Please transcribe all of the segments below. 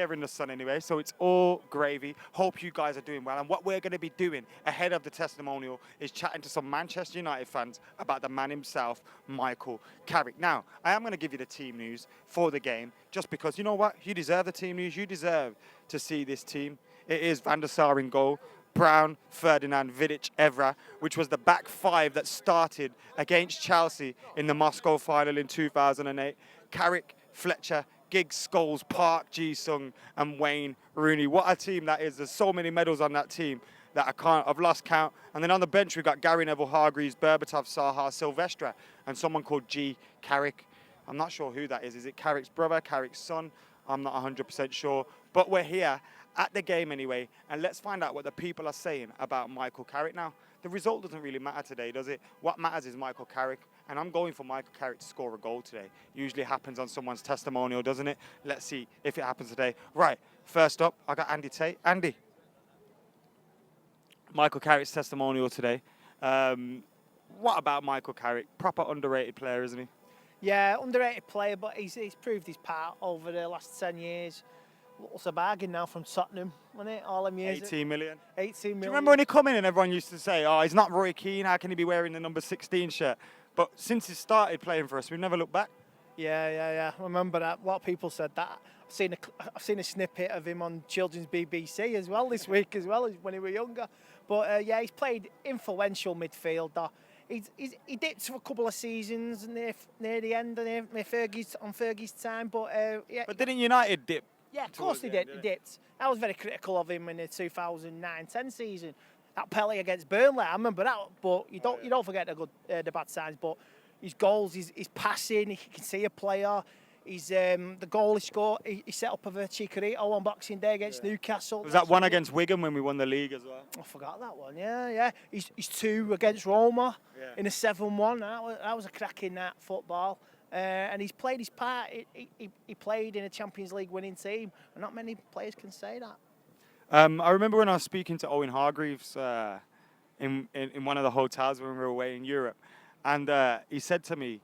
Here in the sun anyway, so it's all gravy. Hope you guys are doing well. And what we're going to be doing ahead of the testimonial is chatting to some Manchester United fans about the man himself, Michael Carrick. Now, I am going to give you the team news for the game, just because, you know what? You deserve the team news. You deserve to see this team. It is Van der Sar in goal, Brown, Ferdinand, Vidic, Evra, which was the back five that started against Chelsea in the Moscow final in 2008. Carrick, Fletcher, Giggs, Scholes, Park, Ji-Sung, and Wayne Rooney. What a team that is. There's so many medals on that team that I've lost count. And then on the bench, we've got Gary Neville, Hargreaves, Berbatov, Saha, Silvestre, and someone called G. Carrick. I'm not sure who that is. Is it Carrick's brother, Carrick's son? I'm not 100% sure. But we're here at the game anyway, and let's find out what the people are saying about Michael Carrick. Now, the result doesn't really matter today, does it? What matters is Michael Carrick. And I'm going for Michael Carrick to score a goal today. Usually happens on someone's testimonial, doesn't it? Let's see if it happens today. Right, first up, I got Andy Tate. Andy, Michael Carrick's testimonial today. What about Michael Carrick? Proper underrated player, isn't he? Yeah, underrated player, but he's proved his part over the last 10 years. What's a bargain now from Tottenham, wasn't it? All them years. 18 million. 18 million. Do you remember when he come in and everyone used to say, oh, he's not Roy Keane, how can he be wearing the number 16 shirt? But since he started playing for us, we've never looked back. Yeah. I remember that. A lot of people said that. I've seen a snippet of him on Children's BBC as well this week as well, when he was younger. But yeah, he's played influential midfielder. He dipped for a couple of seasons near the end of Fergie's time. But yeah. But didn't United dip? Yeah, of course he dipped. I was very critical of him in the 2009-10 season. That Pele against Burnley, I remember that. But you don't forget the bad signs. But his goals, his passing, he can see a player. He's the goal he scored. He set up a Chicharito on Boxing Day against Newcastle. Was that one against Wigan when we won the league as well? I forgot that one. Yeah. He's two against Roma in a 7-1. That was a cracking football. And he's played his part. He played in a Champions League winning team, and not many players can say that. I remember when I was speaking to Owen Hargreaves in one of the hotels when we were away in Europe, and he said to me,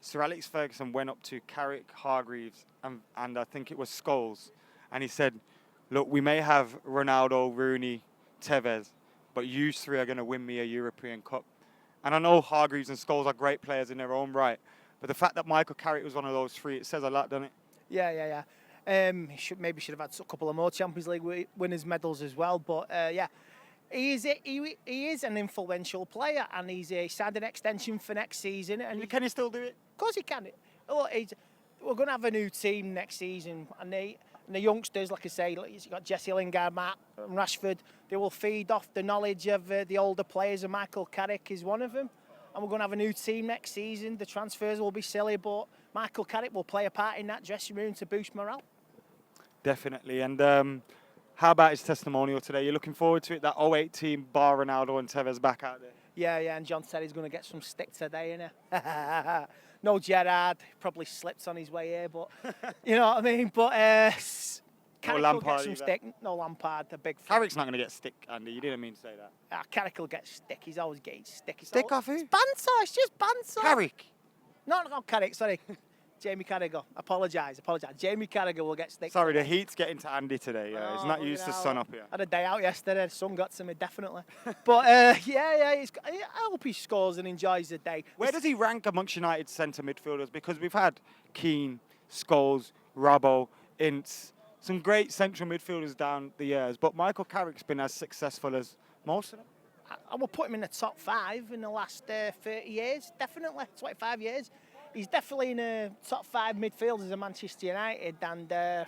Sir Alex Ferguson went up to Carrick, Hargreaves, and I think it was Scholes, and he said, look, we may have Ronaldo, Rooney, Tevez, but you three are going to win me a European Cup. And I know Hargreaves and Scholes are great players in their own right, but the fact that Michael Carrick was one of those three, it says a lot, doesn't it? Yeah. He should have had a couple of more Champions League winners' medals as well. But yeah, he is an influential player, and he's signed an extension for next season. And can he still do it? Of course he can. Look, we're going to have a new team next season, and the youngsters, like I say, you've got Jesse Lingard, Matt, and Rashford. They will feed off the knowledge of the older players, and Michael Carrick is one of them. And we're going to have a new team next season. The transfers will be silly, but Michael Carrick will play a part in that dressing room to boost morale. Definitely. And how about his testimonial today? You're looking forward to it? That 08 team, bar Ronaldo and Tevez back out there. Yeah. And John said he's going to get some stick today, innit? No Gerrard. Probably slipped on his way here, but you know what I mean? But Carrick will get some stick. No Lampard, the big... Carrick's not going to get stick, Andy. You didn't mean to say that. Carrick will get stick. He's always getting stick. Stick off who? It's banter. It's just banter. Carrick? No, Carrick, sorry. Jamie Carragher. Apologise. Jamie Carragher will get stick. Sorry, the heat's getting to Andy today. He's not used to sun up here. I had a day out yesterday. The sun got to me, definitely. But, yeah, I hope he scores and enjoys the day. Where does he rank amongst United's centre midfielders? Because we've had Keane, Scholes, Robbo, Ince, some great central midfielders down the years. But Michael Carrick's been as successful as most of them. I will put him in the top 5 in the last 30 years, definitely, 25 years. He's definitely in the top 5 midfielders of Manchester United, and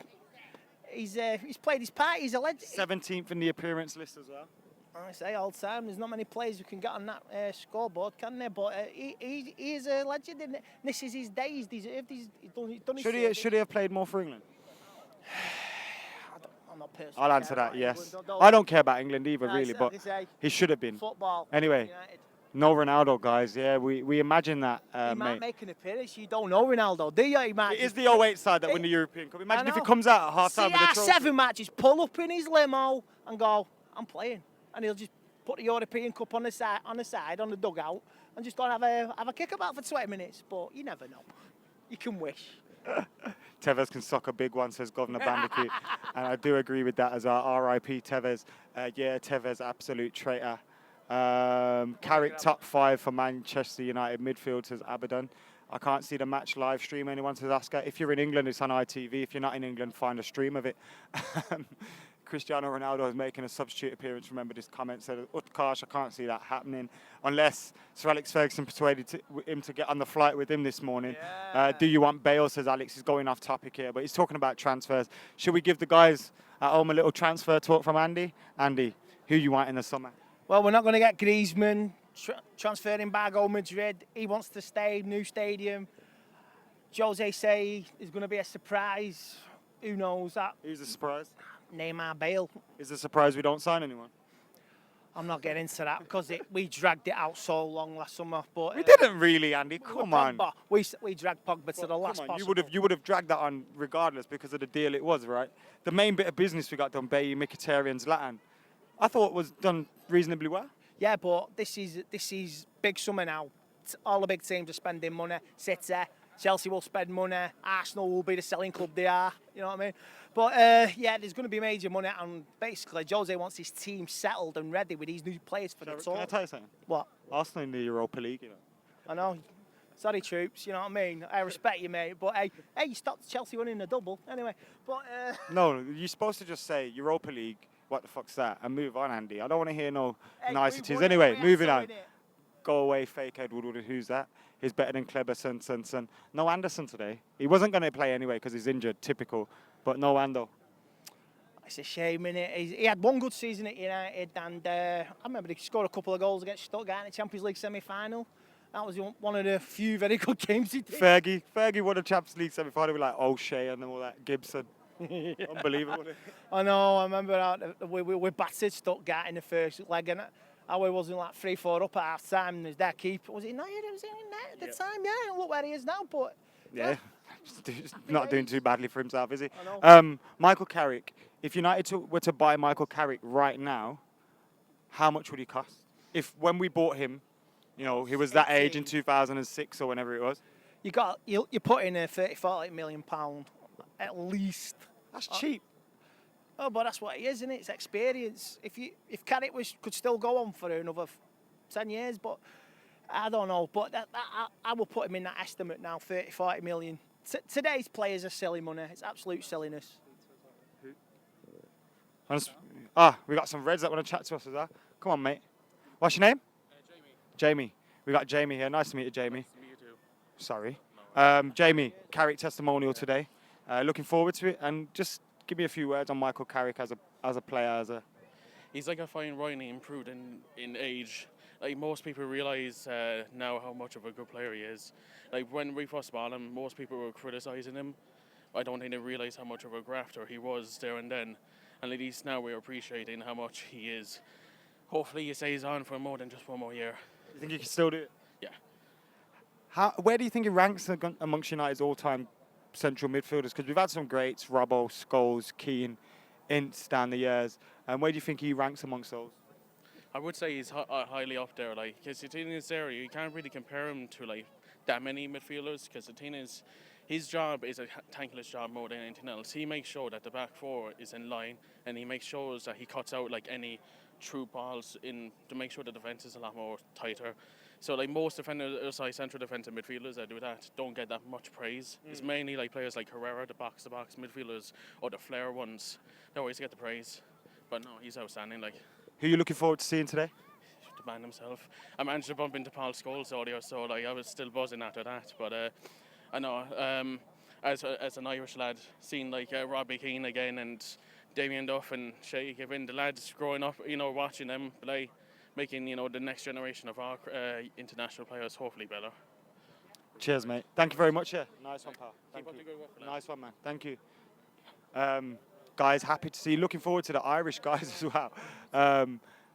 he's played his part. He's a legend. 17th in the appearance list as well. I say all the time, there's not many players who can get on that scoreboard, can there? But he is a legend, and this is his day. He's deserved. He's done his should he have played more for England? I'm not personally. I'll answer that, yes. I don't care about England either, really, but he should have been. Football. Anyway. United. No Ronaldo, guys. Yeah, we imagine that, he might make an appearance. You don't know Ronaldo, do you? It is the 08 side that win the European Cup. Imagine if he comes out at half-time with the trophy. 7 matches, pull up in his limo and go, I'm playing. And he'll just put the European Cup on the side, on the dugout, and just go and have a kick about for 20 minutes. But you never know. You can wish. Tevez can suck a big one, says Governor Bandicoot. And I do agree with that as our RIP Tevez. Yeah, Tevez, absolute traitor. Carrick top 5 for Manchester United midfield, says Abaddon. I can't see the match live stream. Anyone says Oscar. If you're in England, it's on ITV. If you're not in England, find a stream of it. Cristiano Ronaldo is making a substitute appearance. Remember this comment said, Utkarsh, I can't see that happening unless Sir Alex Ferguson persuaded him to get on the flight with him this morning. Yeah. Do you want Bale, says Alex. He's going off topic here, but he's talking about transfers. Should we give the guys at home a little transfer talk from Andy? Andy, who you want in the summer? Well, we're not going to get Griezmann transferred embargo Madrid. He wants to stay, new stadium. Jose say is going to be a surprise. Who knows that? Who's the surprise? Neymar, Bale. Is the surprise we don't sign anyone? I'm not getting into that because we dragged it out so long last summer. But We didn't really, Andy. Come on. Pogba, we dragged Pogba to the last Come on. possible. You would have dragged that on regardless because of the deal it was, right? The main bit of business we got done, Bailly, Mkhitaryan, Zlatan, I thought was done reasonably well. Yeah, but this is big summer now. All the big teams are spending money. City, Chelsea will spend money. Arsenal will be the selling club they are. You know what I mean? But yeah, there's going to be major money, and basically Jose wants his team settled and ready with these new players for the tour. Can I tell you something? What? Arsenal in the Europa League, you know. I know. Sorry, troops. You know what I mean? I respect you, mate. But hey, you stopped Chelsea winning the double anyway. But No, you're supposed to just say Europa League. What the fuck's that? And move on, Andy. I don't want to hear no niceties. Anyway, moving on. Go away, fake Ed Woodward. Who's that? He's better than Kleber. No Anderson today. He wasn't going to play anyway because he's injured. Typical. But no Ando. It's a shame, innit? He had one good season at United, and I remember he scored a couple of goals against Stuttgart in the Champions League semi-final. That was one of the few very good games he did. Fergie won a Champions League semi-final with like O'Shea and all that. Gibson. Unbelievable. I know. I remember we battered Stuttgart in the first leg, and I wasn't like 3-4 up at half time. And there's that keeper. Was it United? Was it in net at the time? Yeah. Look where he is now. But yeah. Just not doing too badly for himself, is he? I know. Michael Carrick. If United were to buy Michael Carrick right now, how much would he cost? If when we bought him, you know, he was that age in 2006 or whenever it was. You put in a 30-40 million pound at least. That's cheap. Oh, but that's what he is, isn't it? It's experience. If Carrick could still go on for another 10 years, but I don't know. But I will put him in that estimate now, 30-40 million. Today's players are silly money. It's absolute silliness. We got some Reds that want to chat to us as well. Come on, mate. What's your name? Jamie. We got Jamie here. Nice to meet you, Jamie. Nice to meet you too. Sorry. Jamie, Carrick testimonial today. Looking forward to it. And just give me a few words on Michael Carrick as a player. He's like a fine wine. He improved in age. Like most people realise now how much of a good player he is. Like when we first bought him, most people were criticising him. I don't think they realise how much of a grafter he was there and then. And at least now we're appreciating how much he is. Hopefully he stays on for more than just one more year. You think he can still do it? Yeah. Where do you think he ranks amongst United's all-time central midfielders? Because we've had some greats, Robbo, Scholes, Keane, Ince down the years. And where do you think he ranks amongst those? I would say he's highly up there. Like, because Satina's there, you can't really compare him to like that many midfielders. Because his job is a thankless job more than anything else. He makes sure that the back four is in line, and he makes sure that he cuts out like any true balls in to make sure the defence is a lot more tighter. So like most central defensive midfielders that do that don't get that much praise. It's mainly like players like Herrera, the box-to-box midfielders, or the flair ones that always get the praise. But no, he's outstanding. Like, Who are you looking forward to seeing today? the man himself. I managed to bump into Paul Scholes earlier, so like I was still buzzing after that. But I know as an Irish lad, seeing like Robbie Keane again and Damien Duff and Shay Given, the lads growing up, you know, watching them play, making, you know, the next generation of our international players hopefully better. Cheers, mate. Thank you very much. Yeah, nice one, pal. Keep up the good work, lads. Nice one, man. Thank you. Guys, happy to see you. Looking forward to the Irish guys as well.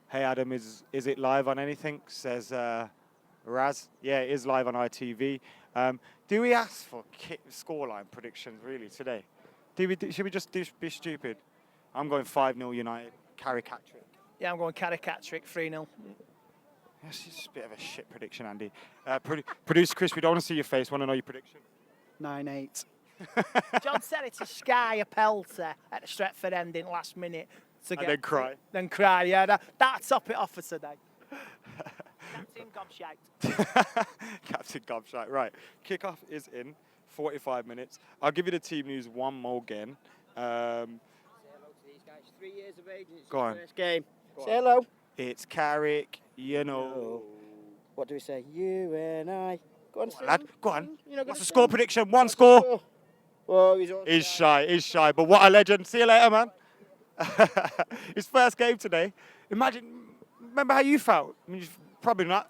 Hey, Adam, is it live on anything? Says Raz. Yeah, it is live on ITV. Do we ask for scoreline predictions, really, today? Should we just be stupid? I'm going 5-0 United. Carrick hat-trick. Yeah, I'm going Carrick hat-trick, 3-0. That's just a bit of a shit prediction, Andy. Producer Chris, we don't want to see your face. Want to know your prediction? 9-8. John said it's a Sky a pelter at the Stretford ending last minute. To And then cry. Then cry, yeah. That'll top it off for today. Captain Gobshite. Captain Gobshite. Right. Kickoff is in 45 minutes. I'll give you the team news one more again. Say hello to these guys. 3 years of age and it's Go his on. first game. Go Say on. hello. It's Carrick, you know. What do we say? You and I. Go on, sing. Lad, go on. You're not What's the gonna score sing? prediction? One What's the score. Oh, he's on. He's shy. But what a legend. See you later, man. His first game today. Remember how you felt? I mean, probably not.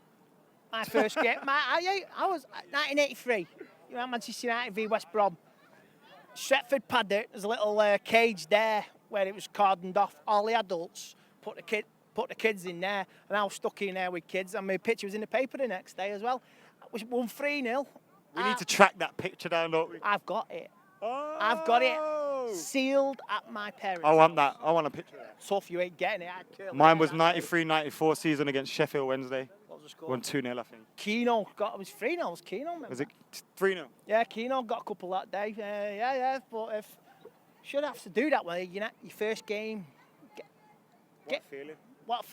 My first game. I was 1983. You know, Manchester United v West Brom. Stretford paddock. There's a little cage there where it was cordoned off. All the adults put the kids in there, and I was stuck in there with kids. And my picture was in the paper the next day as well. We won 3-0. We need to track that picture down, don't we? I've got it. Oh. I've got it sealed at my parents' I want house. that. I want a picture of that. Tough, you ain't getting it. I'd curl Mine it was out. 93-94 season against Sheffield Wednesday. What was the score? Won 2-0, I think. Keno got it was 3-0. It was Keno, remember? Was it 3-0? Yeah, Keno got a couple that day. Yeah. But if should have to do that way, you know, your first game. What a feeling.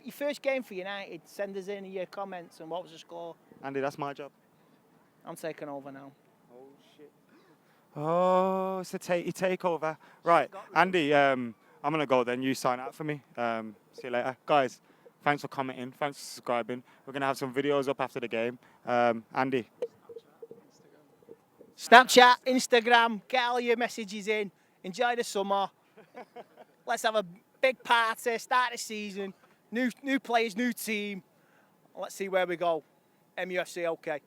Your first game for United? Send us in your comments and what was the score. Andy, that's my job. I'm taking over now. Oh, shit. Oh, it's a takeover. Right, Andy, I'm going to go then. You sign out for me. See you later. Guys, thanks for commenting. Thanks for subscribing. We're going to have some videos up after the game. Andy. Snapchat, Instagram, get all your messages in. Enjoy the summer. Let's have a big party, start the season. New players, new team. Let's see where we go. MUFC, okay.